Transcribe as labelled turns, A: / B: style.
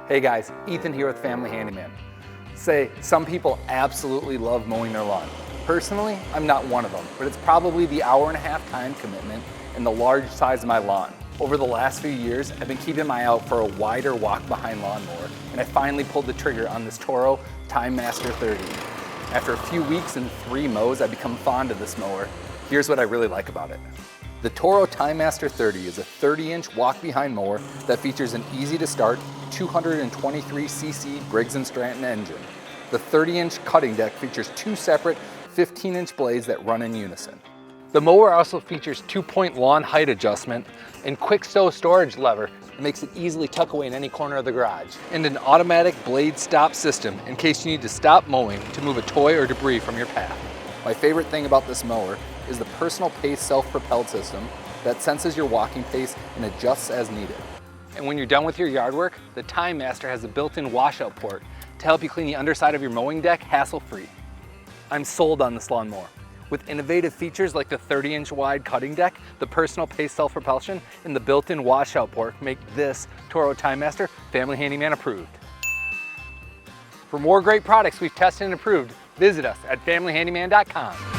A: Hey guys, Ethan here with Family Handyman. Some people absolutely love mowing their lawn. Personally, I'm not one of them, but it's probably the hour-and-a-half time commitment and the large size of my lawn. Over the last few years, I've been keeping my eye out for a wider walk-behind lawnmower, and I finally pulled the trigger on this Toro Time Master 30. After a few weeks and 3 mows, I've become fond of this mower. Here's what I really like about it. The Toro Time Master 30 is a 30-inch walk-behind mower that features an easy-to-start 223cc Briggs & Stratton engine. The 30-inch cutting deck features 2 separate 15-inch blades that run in unison. The mower also features 2-point lawn height adjustment and quick stow storage lever that makes it easily tuck away in any corner of the garage, and an automatic blade stop system in case you need to stop mowing to move a toy or debris from your path. My favorite thing about this mower is the personal pace self-propelled system that senses your walking pace and adjusts as needed. And when you're done with your yard work, the Time Master has a built-in washout port to help you clean the underside of your mowing deck hassle-free. I'm sold on this lawnmower. With innovative features like the 30-inch wide cutting deck, the personal pace self-propulsion, and the built-in washout port make this Toro Time Master Family Handyman approved. For more great products we've tested and approved, visit us at familyhandyman.com.